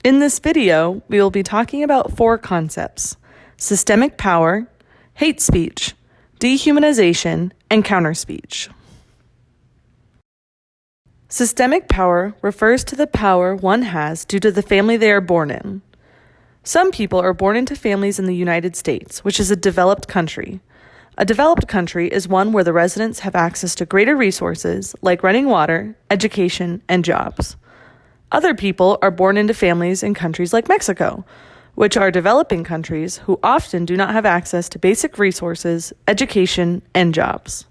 In this video, we will be talking about 4 concepts: systemic power, hate speech, dehumanization, and counterspeech. Systemic power refers to the power one has due to the family they are born in. Some people are born into families in the United States, which is a developed country. A developed country is one where the residents have access to greater resources like running water, education, and jobs. Other people are born into families in countries like Mexico, which are developing countries who often do not have access to basic resources, education, and jobs.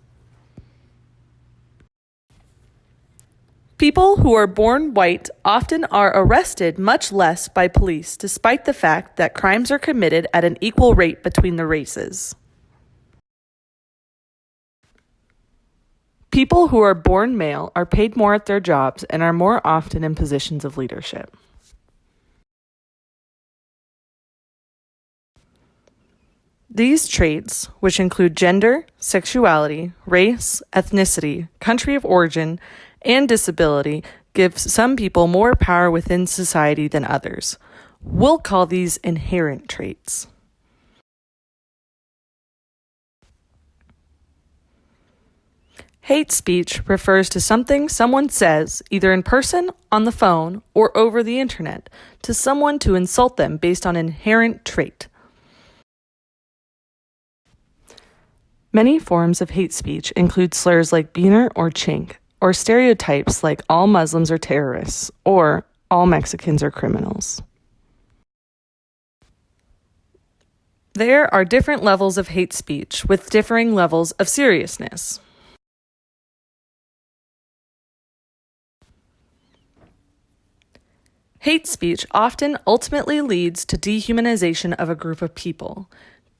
People who are born white often are arrested much less by police, despite the fact that crimes are committed at an equal rate between the races. People who are born male are paid more at their jobs and are more often in positions of leadership. These traits, which include gender, sexuality, race, ethnicity, country of origin, and disability, give some people more power within society than others. We'll call these inherent traits. Hate speech refers to something someone says, either in person, on the phone, or over the internet, to someone to insult them based on an inherent trait. Many forms of hate speech include slurs like beaner or chink, or stereotypes like all Muslims are terrorists, or all Mexicans are criminals. There are different levels of hate speech with differing levels of seriousness. Hate speech often ultimately leads to dehumanization of a group of people.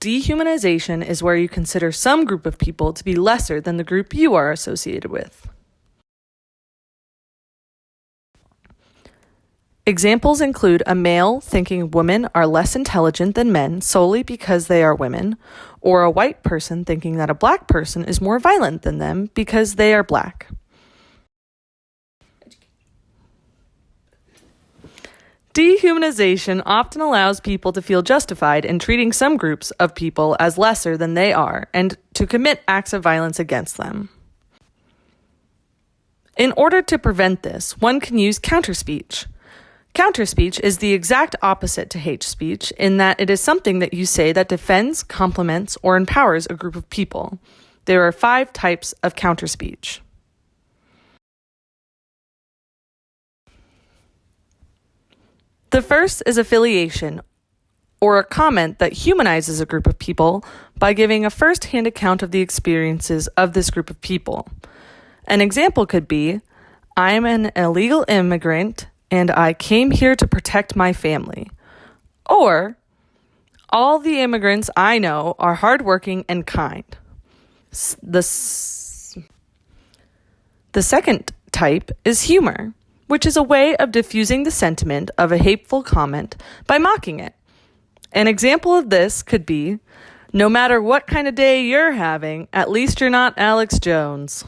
Dehumanization is where you consider some group of people to be lesser than the group you are associated with. Examples include a male thinking women are less intelligent than men solely because they are women, or a white person thinking that a black person is more violent than them because they are black. Dehumanization often allows people to feel justified in treating some groups of people as lesser than they are and to commit acts of violence against them. In order to prevent this, one can use counterspeech. Counterspeech is the exact opposite to hate speech in that it is something that you say that defends, compliments, or empowers a group of people. There are 5 types of counterspeech. The first is affiliation, or a comment that humanizes a group of people by giving a first-hand account of the experiences of this group of people. An example could be, I'm an illegal immigrant and I came here to protect my family. Or, all the immigrants I know are hardworking and kind. The second type is humor, which is a way of diffusing the sentiment of a hateful comment by mocking it. An example of this could be, no matter what kind of day you're having, at least you're not Alex Jones.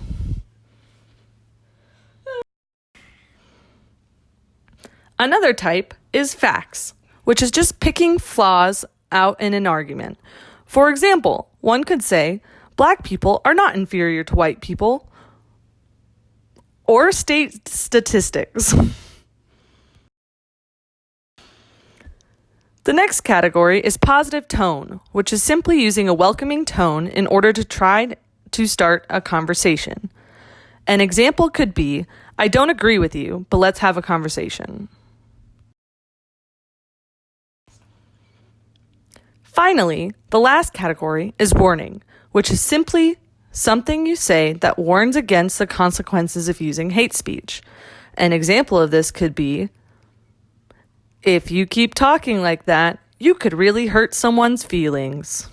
Another type is facts, which is just picking flaws out in an argument. For example, one could say, black people are not inferior to white people, or state statistics. The next category is positive tone, which is simply using a welcoming tone in order to try to start a conversation. An example could be, I don't agree with you, but let's have a conversation. Finally, the last category is warning, which is simply something you say that warns against the consequences of using hate speech. An example of this could be, if you keep talking like that, you could really hurt someone's feelings.